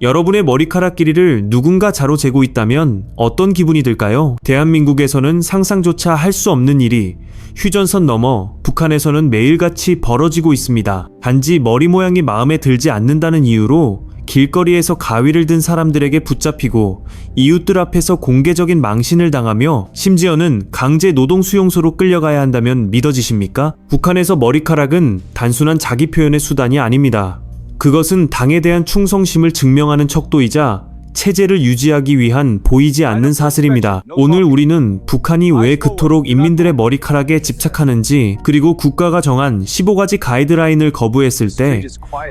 여러분의 머리카락 길이를 누군가 자로 재고 있다면 어떤 기분이 들까요? 대한민국에서는 상상조차 할 수 없는 일이 휴전선 넘어 북한에서는 매일같이 벌어지고 있습니다. 단지 머리 모양이 마음에 들지 않는다는 이유로 길거리에서 가위를 든 사람들에게 붙잡히고 이웃들 앞에서 공개적인 망신을 당하며 심지어는 강제 노동수용소로 끌려가야 한다면 믿어지십니까? 북한에서 머리카락은 단순한 자기 표현의 수단이 아닙니다. 그것은 당에 대한 충성심을 증명하는 척도이자 체제를 유지하기 위한 보이지 않는 사슬입니다. 오늘 우리는 북한이 왜 그토록 인민들의 머리카락에 집착하는지, 그리고 국가가 정한 15가지 가이드라인을 거부했을 때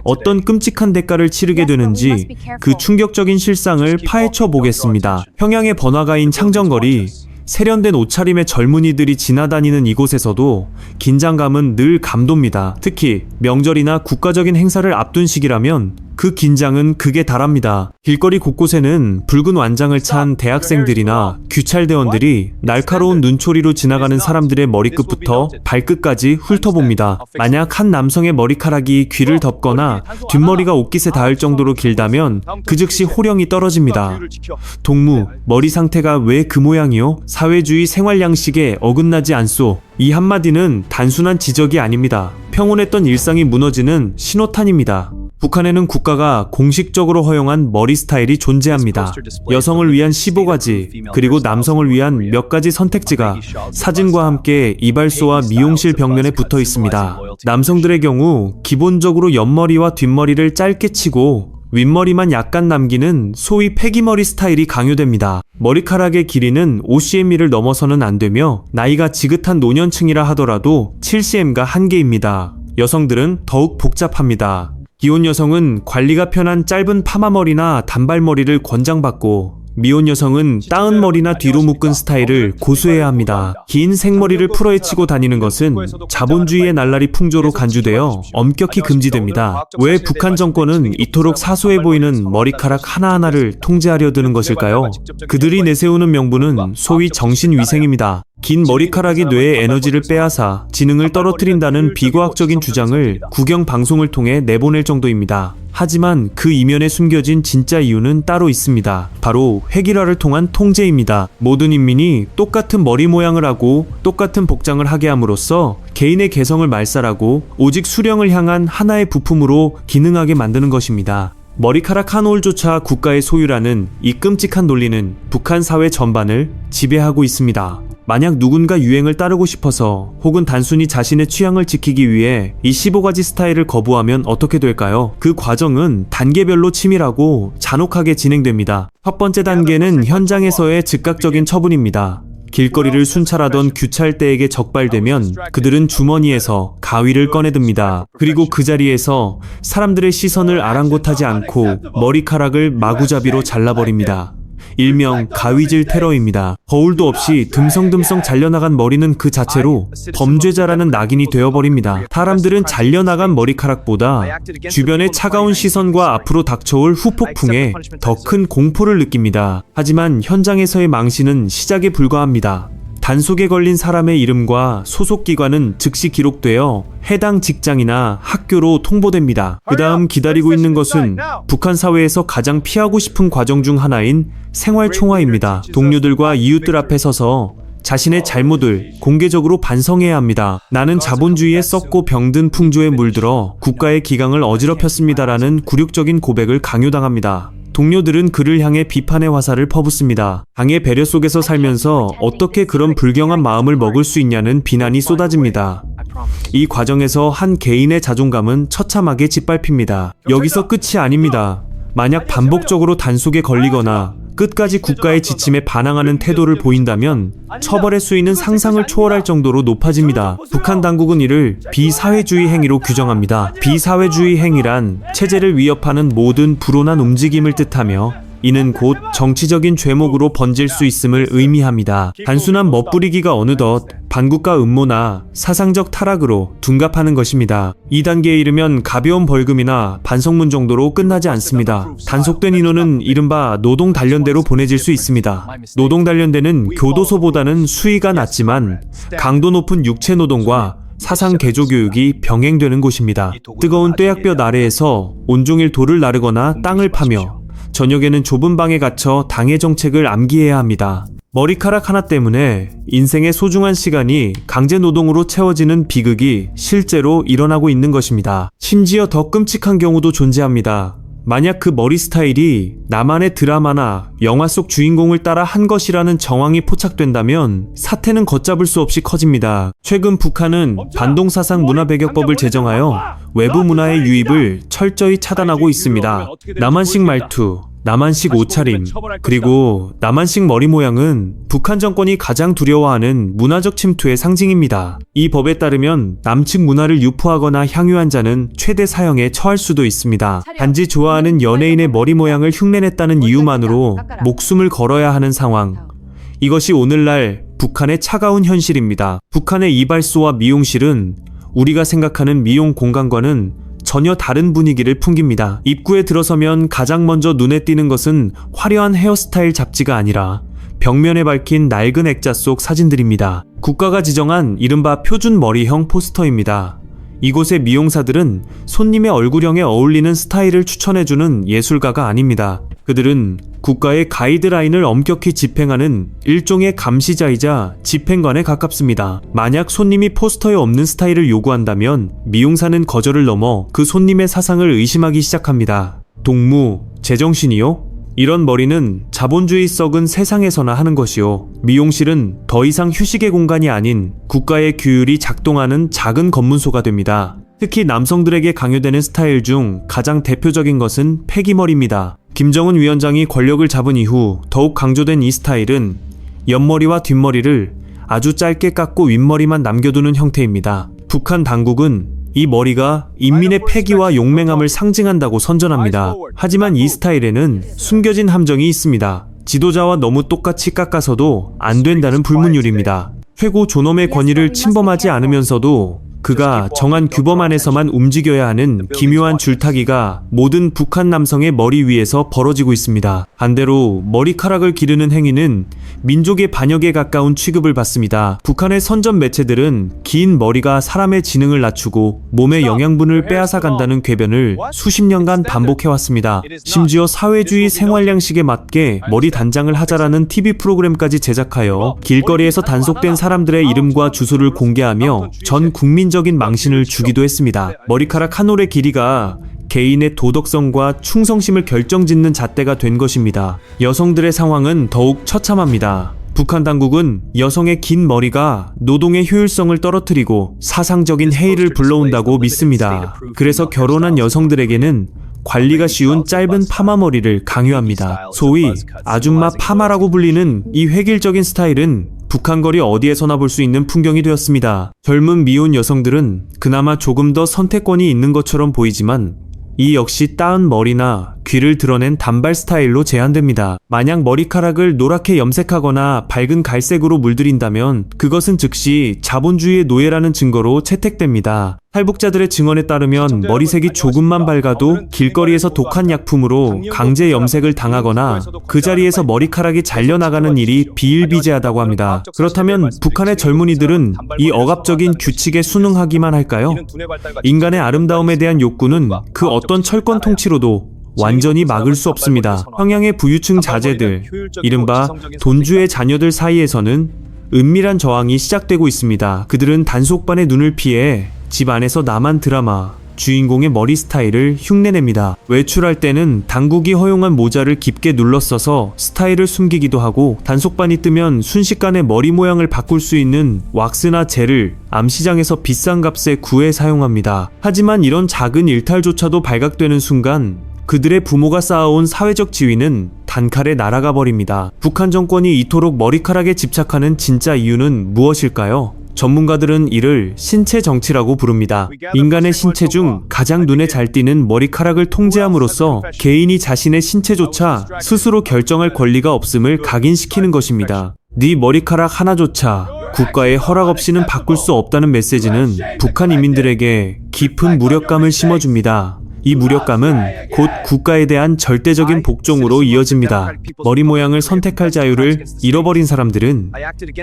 어떤 끔찍한 대가를 치르게 되는지 그 충격적인 실상을 파헤쳐 보겠습니다. 평양의 번화가인 창정거리, 세련된 옷차림의 젊은이들이 지나다니는 이곳에서도 긴장감은 늘 감돕니다. 특히 명절이나 국가적인 행사를 앞둔 시기라면 그 긴장은 극에 달합니다. 길거리 곳곳에는 붉은 완장을 찬 대학생들이나 규찰대원들이 날카로운 눈초리로 지나가는 사람들의 머리끝부터 발끝까지 훑어봅니다. 만약 한 남성의 머리카락이 귀를 덮거나 뒷머리가 옷깃에 닿을 정도로 길다면 그 즉시 호령이 떨어집니다. 동무, 머리 상태가 왜 그 모양이요? 사회주의 생활 양식에 어긋나지 않소. 이 한마디는 단순한 지적이 아닙니다. 평온했던 일상이 무너지는 신호탄입니다. 북한에는 국가가 공식적으로 허용한 머리 스타일이 존재합니다. 여성을 위한 15가지, 그리고 남성을 위한 몇 가지 선택지가 사진과 함께 이발소와 미용실 벽면에 붙어 있습니다. 남성들의 경우 기본적으로 옆머리와 뒷머리를 짧게 치고 윗머리만 약간 남기는 소위 패기머리 스타일이 강요됩니다. 머리카락의 길이는 5cm를 넘어서는 안 되며 나이가 지긋한 노년층이라 하더라도 7cm가 한계입니다. 여성들은 더욱 복잡합니다. 기혼 여성은 관리가 편한 짧은 파마머리나 단발머리를 권장받고, 미혼 여성은 따은 머리나 뒤로 묶은 스타일을 고수해야 합니다. 긴 생머리를 풀어헤치고 다니는 것은 자본주의의 날라리 풍조로 간주되어 엄격히 금지됩니다. 왜 북한 정권은 이토록 사소해 보이는 머리카락 하나하나를 통제하려 드는 것일까요? 그들이 내세우는 명분은 소위 정신위생입니다. 긴 머리카락이 뇌의 에너지를 빼앗아 지능을 떨어뜨린다는 비과학적인 주장을 국영 방송을 통해 내보낼 정도입니다. 하지만 그 이면에 숨겨진 진짜 이유는 따로 있습니다. 바로 획일화를 통한 통제입니다. 모든 인민이 똑같은 머리 모양을 하고 똑같은 복장을 하게 함으로써 개인의 개성을 말살하고 오직 수령을 향한 하나의 부품으로 기능하게 만드는 것입니다. 머리카락 한 올조차 국가의 소유라는 이 끔찍한 논리는 북한 사회 전반을 지배하고 있습니다. 만약 누군가 유행을 따르고 싶어서 혹은 단순히 자신의 취향을 지키기 위해 이 15가지 스타일을 거부하면 어떻게 될까요? 그 과정은 단계별로 치밀하고 잔혹하게 진행됩니다. 첫 번째 단계는 현장에서의 즉각적인 처분입니다. 길거리를 순찰하던 규찰대에게 적발되면 그들은 주머니에서 가위를 꺼내듭니다. 그리고 그 자리에서 사람들의 시선을 아랑곳하지 않고 머리카락을 마구잡이로 잘라버립니다. 일명 가위질 테러입니다. 거울도 없이 듬성듬성 잘려나간 머리는 그 자체로 범죄자라는 낙인이 되어버립니다. 사람들은 잘려나간 머리카락보다 주변의 차가운 시선과 앞으로 닥쳐올 후폭풍에 더 큰 공포를 느낍니다. 하지만 현장에서의 망신은 시작에 불과합니다. 단속에 걸린 사람의 이름과 소속기관은 즉시 기록되어 해당 직장이나 학교로 통보됩니다. 그 다음 기다리고 있는 것은 북한 사회에서 가장 피하고 싶은 과정 중 하나인 생활총화입니다. 동료들과 이웃들 앞에 서서 자신의 잘못을 공개적으로 반성해야 합니다. 나는 자본주의에 썩고 병든 풍조에 물들어 국가의 기강을 어지럽혔습니다라는 굴욕적인 고백을 강요당합니다. 동료들은 그를 향해 비판의 화살을 퍼붓습니다. 당의 배려 속에서 살면서 어떻게 그런 불경한 마음을 먹을 수 있냐는 비난이 쏟아집니다. 이 과정에서 한 개인의 자존감은 처참하게 짓밟힙니다. 여기서 끝이 아닙니다. 만약 반복적으로 단속에 걸리거나 끝까지 국가의 지침에 반항하는 태도를 보인다면 처벌의 수위는 상상을 초월할 정도로 높아집니다. 북한 당국은 이를 비사회주의 행위로 규정합니다. 비사회주의 행위란 체제를 위협하는 모든 불온한 움직임을 뜻하며 이는 곧 정치적인 죄목으로 번질 수 있음을 의미합니다. 단순한 멋부리기가 어느덧 반국가 음모나 사상적 타락으로 둔갑하는 것입니다. 2단계에 이르면 가벼운 벌금이나 반성문 정도로 끝나지 않습니다. 단속된 인원은 이른바 노동단련대로 보내질 수 있습니다. 노동단련대는 교도소보다는 수위가 낮지만 강도 높은 육체노동과 사상 개조 교육이 병행되는 곳입니다. 뜨거운 뙤약볕 아래에서 온종일 돌을 나르거나 땅을 파며 저녁에는 좁은 방에 갇혀 당의 정책을 암기해야 합니다. 머리카락 하나 때문에 인생의 소중한 시간이 강제 노동으로 채워지는 비극이 실제로 일어나고 있는 것입니다. 심지어 더 끔찍한 경우도 존재합니다. 만약 그 머리 스타일이 나만의 드라마나 영화 속 주인공을 따라 한 것이라는 정황이 포착된다면 사태는 걷잡을 수 없이 커집니다. 최근 북한은 반동사상 문화배격법을 제정하여 외부 문화의 유입을 철저히 차단하고 있습니다. 남한식 말투, 남한식 옷차림, 그리고 남한식 머리 모양은 북한 정권이 가장 두려워하는 문화적 침투의 상징입니다. 이 법에 따르면 남측 문화를 유포하거나 향유한 자는 최대 사형에 처할 수도 있습니다. 단지 좋아하는 연예인의 머리 모양을 흉내냈다는 이유만으로 목숨을 걸어야 하는 상황. 이것이 오늘날 북한의 차가운 현실입니다. 북한의 이발소와 미용실은 우리가 생각하는 미용 공간과는 전혀 다른 분위기를 풍깁니다. 입구에 들어서면 가장 먼저 눈에 띄는 것은 화려한 헤어스타일 잡지가 아니라 벽면에 밝힌 낡은 액자 속 사진들입니다. 국가가 지정한 이른바 표준 머리형 포스터입니다. 이곳의 미용사들은 손님의 얼굴형에 어울리는 스타일을 추천해주는 예술가가 아닙니다. 그들은 국가의 가이드라인을 엄격히 집행하는 일종의 감시자이자 집행관에 가깝습니다. 만약 손님이 포스터에 없는 스타일을 요구한다면 미용사는 거절을 넘어 그 손님의 사상을 의심하기 시작합니다. 동무, 제정신이요? 이런 머리는 자본주의 썩은 세상에서나 하는 것이요. 미용실은 더 이상 휴식의 공간이 아닌 국가의 규율이 작동하는 작은 검문소가 됩니다. 특히 남성들에게 강요되는 스타일 중 가장 대표적인 것은 패기머리입니다. 김정은 위원장이 권력을 잡은 이후 더욱 강조된 이 스타일은 옆머리와 뒷머리를 아주 짧게 깎고 윗머리만 남겨두는 형태입니다. 북한 당국은 이 머리가 인민의 패기와 용맹함을 상징한다고 선전합니다. 하지만 이 스타일에는 숨겨진 함정이 있습니다. 지도자와 너무 똑같이 깎아서도 안 된다는 불문율입니다. 최고 존엄의 권위를 침범하지 않으면서도 그가 정한 규범 안에서만 움직여야 하는 기묘한 줄타기가 모든 북한 남성의 머리 위에서 벌어지고 있습니다. 반대로 머리카락을 기르는 행위는 민족의 반역에 가까운 취급을 받습니다. 북한의 선전 매체들은 긴 머리가 사람의 지능을 낮추고 몸의 영양분을 빼앗아 간다는 궤변을 수십 년간 반복해왔습니다. 심지어 사회주의 생활 양식에 맞게 머리 단장을 하자라는 TV 프로그램까지 제작하여 길거리에서 단속된 사람들의 이름과 주소를 공개하며 전 국민적인 망신을 주기도 했습니다. 머리카락 한 올의 길이가 개인의 도덕성과 충성심을 결정짓는 잣대가 된 것입니다. 여성들의 상황은 더욱 처참합니다. 북한 당국은 여성의 긴 머리가 노동의 효율성을 떨어뜨리고 사상적인 해이를 불러온다고 믿습니다. 그래서 결혼한 여성들에게는 관리가 쉬운 짧은 파마머리를 강요합니다. 소위 아줌마 파마라고 불리는 이 획일적인 스타일은 북한 거리 어디에서나 볼 수 있는 풍경이 되었습니다. 젊은 미혼 여성들은 그나마 조금 더 선택권이 있는 것처럼 보이지만 이 역시 따은 머리나 귀를 드러낸 단발 스타일로 제한됩니다. 만약 머리카락을 노랗게 염색하거나 밝은 갈색으로 물들인다면 그것은 즉시 자본주의의 노예라는 증거로 채택됩니다. 탈북자들의 증언에 따르면 머리색이 조금만 밝아도 길거리에서 독한 약품으로 강제 염색을 당하거나 그 자리에서 머리카락이 잘려나가는 일이 비일비재하다고 합니다. 그렇다면 북한의 젊은이들은 이 억압적인 규칙에 순응하기만 할까요? 인간의 아름다움에 대한 욕구는 그 어떤 철권 통치로도 완전히 막을 수 없습니다. 평양의 부유층 자제들, 이른바 돈주의 자녀들 사이에서는 은밀한 저항이 시작되고 있습니다. 그들은 단속반의 눈을 피해 집 안에서 나만 드라마, 주인공의 머리 스타일을 흉내냅니다. 외출할 때는 당국이 허용한 모자를 깊게 눌러 써서 스타일을 숨기기도 하고 단속반이 뜨면 순식간에 머리 모양을 바꿀 수 있는 왁스나 젤을 암시장에서 비싼 값에 구해 사용합니다. 하지만 이런 작은 일탈조차도 발각되는 순간 그들의 부모가 쌓아온 사회적 지위는 단칼에 날아가 버립니다. 북한 정권이 이토록 머리카락에 집착하는 진짜 이유는 무엇일까요? 전문가들은 이를 신체 정치라고 부릅니다. 인간의 신체 중 가장 눈에 잘 띄는 머리카락을 통제함으로써 개인이 자신의 신체조차 스스로 결정할 권리가 없음을 각인시키는 것입니다. 네 머리카락 하나조차 국가의 허락 없이는 바꿀 수 없다는 메시지는 북한 인민들에게 깊은 무력감을 심어줍니다. 이 무력감은 곧 국가에 대한 절대적인 복종으로 이어집니다. 머리 모양을 선택할 자유를 잃어버린 사람들은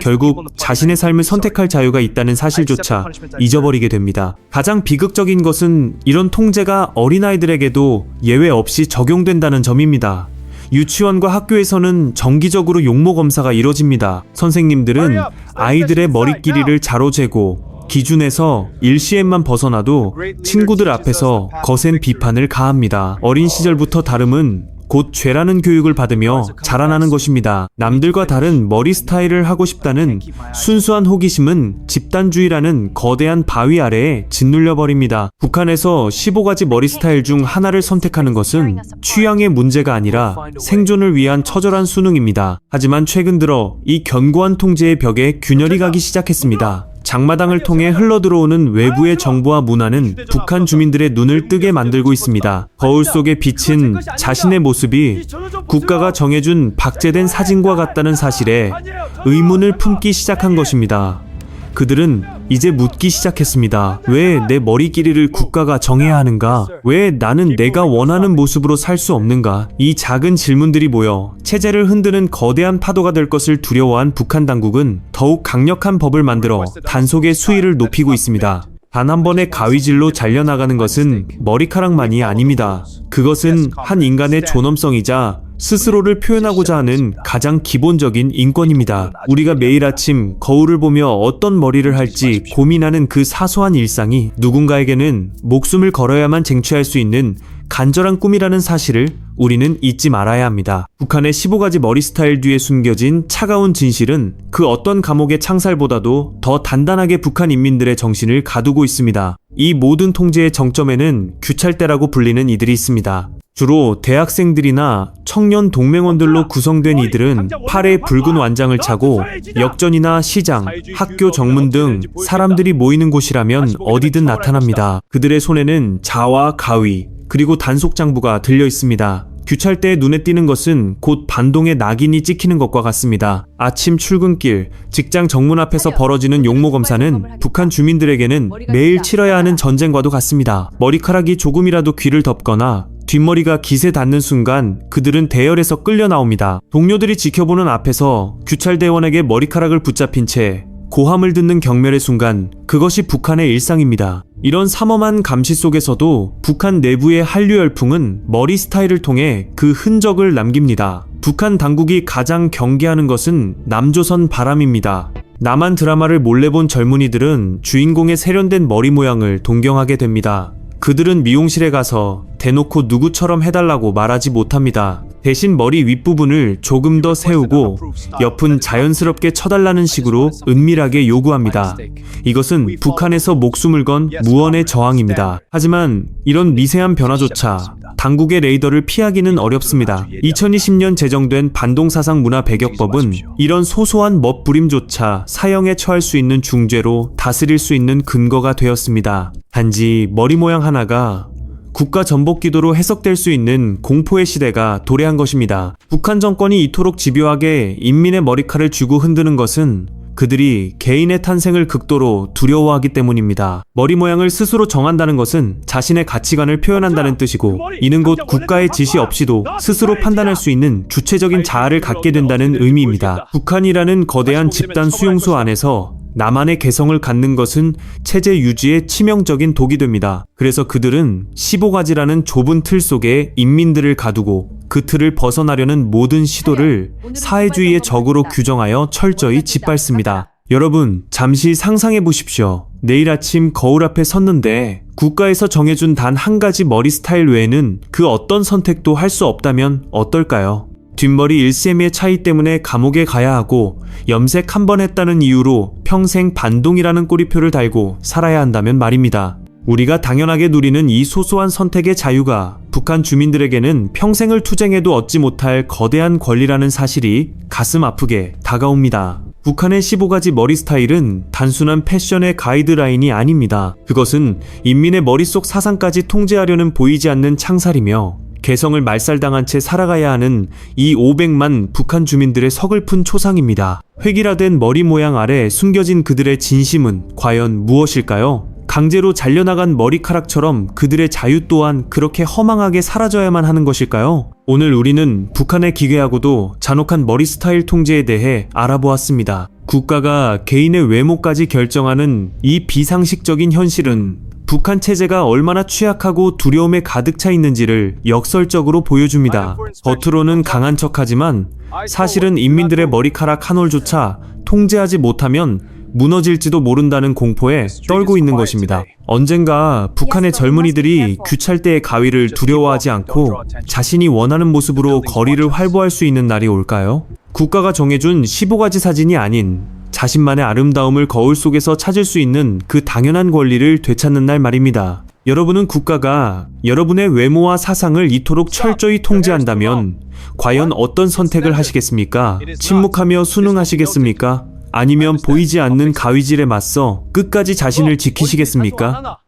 결국 자신의 삶을 선택할 자유가 있다는 사실조차 잊어버리게 됩니다. 가장 비극적인 것은 이런 통제가 어린아이들에게도 예외 없이 적용된다는 점입니다. 유치원과 학교에서는 정기적으로 용모 검사가 이뤄집니다. 선생님들은 아이들의 머리 길이를 자로 재고 기준에서 일시에만 벗어나도 친구들 앞에서 거센 비판을 가합니다. 어린 시절부터 다름은 곧 죄라는 교육을 받으며 자라나는 것입니다. 남들과 다른 머리 스타일을 하고 싶다는 순수한 호기심은 집단주의라는 거대한 바위 아래에 짓눌려 버립니다. 북한에서 15가지 머리 스타일 중 하나를 선택하는 것은 취향의 문제가 아니라 생존을 위한 처절한 수능입니다. 하지만 최근 들어 이 견고한 통제의 벽에 균열이 가기 시작했습니다. 장마당을 통해 흘러들어오는 외부의 정보와 문화는 북한 주민들의 눈을 뜨게 만들고 있습니다. 거울 속에 비친 자신의 모습이 국가가 정해준 박제된 사진과 같다는 사실에 의문을 품기 시작한 것입니다. 그들은 이제 묻기 시작했습니다. 왜 내 머리 길이를 국가가 정해야 하는가? 왜 나는 내가 원하는 모습으로 살 수 없는가? 이 작은 질문들이 모여 체제를 흔드는 거대한 파도가 될 것을 두려워한 북한 당국은 더욱 강력한 법을 만들어 단속의 수위를 높이고 있습니다. 단 한 번의 가위질로 잘려나가는 것은 머리카락만이 아닙니다. 그것은 한 인간의 존엄성이자 스스로를 표현하고자 하는 가장 기본적인 인권입니다. 우리가 매일 아침 거울을 보며 어떤 머리를 할지 고민하는 그 사소한 일상이 누군가에게는 목숨을 걸어야만 쟁취할 수 있는 간절한 꿈이라는 사실을 우리는 잊지 말아야 합니다. 북한의 15가지 머리 스타일 뒤에 숨겨진 차가운 진실은 그 어떤 감옥의 창살보다도 더 단단하게 북한 인민들의 정신을 가두고 있습니다. 이 모든 통제의 정점에는 규찰대라고 불리는 이들이 있습니다. 주로 대학생들이나 청년 동맹원들로 구성된 이들은 팔에 붉은 완장을 차고 역전이나 시장, 학교 정문 등 사람들이 모이는 곳이라면 어디든 나타납니다. 그들의 손에는 자와 가위, 그리고 단속 장부가 들려 있습니다. 규찰대에 눈에 띄는 것은 곧 반동의 낙인이 찍히는 것과 같습니다. 아침 출근길, 직장 정문 앞에서 벌어지는 용모 검사는 북한 주민들에게는 매일 치러야 하는 전쟁과도 같습니다. 머리카락이 조금이라도 귀를 덮거나 뒷머리가 깃에 닿는 순간 그들은 대열에서 끌려 나옵니다. 동료들이 지켜보는 앞에서 규찰대원에게 머리카락을 붙잡힌 채 고함을 듣는 경멸의 순간, 그것이 북한의 일상입니다. 이런 삼엄한 감시 속에서도 북한 내부의 한류 열풍은 머리 스타일을 통해 그 흔적을 남깁니다. 북한 당국이 가장 경계하는 것은 남조선 바람입니다. 남한 드라마를 몰래 본 젊은이들은 주인공의 세련된 머리 모양을 동경하게 됩니다. 그들은 미용실에 가서 대놓고 누구처럼 해달라고 말하지 못합니다. 대신 머리 윗부분을 조금 더 세우고 옆은 자연스럽게 쳐달라는 식으로 은밀하게 요구합니다. 이것은 북한에서 목숨을 건 무언의 저항입니다. 하지만 이런 미세한 변화조차 당국의 레이더를 피하기는 어렵습니다. 2020년 제정된 반동사상 문화 배격법은 이런 소소한 멋부림조차 사형에 처할 수 있는 중죄로 다스릴 수 있는 근거가 되었습니다. 단지 머리 모양 하나가 국가 전복 기도로 해석될 수 있는 공포의 시대가 도래한 것입니다. 북한 정권이 이토록 집요하게 인민의 머리칼을 쥐고 흔드는 것은 그들이 개인의 탄생을 극도로 두려워하기 때문입니다. 머리 모양을 스스로 정한다는 것은 자신의 가치관을 표현한다는 뜻이고, 이는 곧 국가의 지시 없이도 스스로 판단할 수 있는 주체적인 자아를 갖게 된다는 의미입니다. 북한이라는 거대한 집단 수용소 안에서 나만의 개성을 갖는 것은 체제 유지에 치명적인 독이 됩니다. 그래서 그들은 15가지라는 좁은 틀 속에 인민들을 가두고 그 틀을 벗어나려는 모든 시도를 사회주의의 적으로 규정하여 철저히 짓밟습니다. 여러분, 잠시 상상해 보십시오. 내일 아침 거울 앞에 섰는데 국가에서 정해준 단 한 가지 머리 스타일 외에는 그 어떤 선택도 할 수 없다면 어떨까요? 뒷머리 1cm의 차이 때문에 감옥에 가야 하고 염색 한 번 했다는 이유로 평생 반동이라는 꼬리표를 달고 살아야 한다면 말입니다. 우리가 당연하게 누리는 이 소소한 선택의 자유가 북한 주민들에게는 평생을 투쟁해도 얻지 못할 거대한 권리라는 사실이 가슴 아프게 다가옵니다. 북한의 15가지 머리 스타일은 단순한 패션의 가이드라인이 아닙니다. 그것은 인민의 머릿속 사상까지 통제하려는 보이지 않는 창살이며 개성을 말살당한 채 살아가야 하는 이 500만 북한 주민들의 서글픈 초상입니다. 획일화된 머리 모양 아래 숨겨진 그들의 진심은 과연 무엇일까요? 강제로 잘려나간 머리카락처럼 그들의 자유 또한 그렇게 허망하게 사라져야만 하는 것일까요? 오늘 우리는 북한의 기괴하고도 잔혹한 머리 스타일 통제에 대해 알아보았습니다. 국가가 개인의 외모까지 결정하는 이 비상식적인 현실은 북한 체제가 얼마나 취약하고 두려움에 가득 차 있는지를 역설적으로 보여줍니다. 겉으로는 강한 척하지만 사실은 인민들의 머리카락 한 올조차 통제하지 못하면 무너질지도 모른다는 공포에 떨고 있는 것입니다. 언젠가 북한의 젊은이들이 귀찰대의 가위를 두려워하지 않고 자신이 원하는 모습으로 거리를 활보할 수 있는 날이 올까요? 국가가 정해준 15가지 사진이 아닌 자신만의 아름다움을 거울 속에서 찾을 수 있는 그 당연한 권리를 되찾는 날 말입니다. 여러분은 국가가 여러분의 외모와 사상을 이토록 철저히 통제한다면 과연 어떤 선택을 하시겠습니까? 침묵하며 순응하시겠습니까? 아니면 보이지 않는 가위질에 맞서 끝까지 자신을 지키시겠습니까?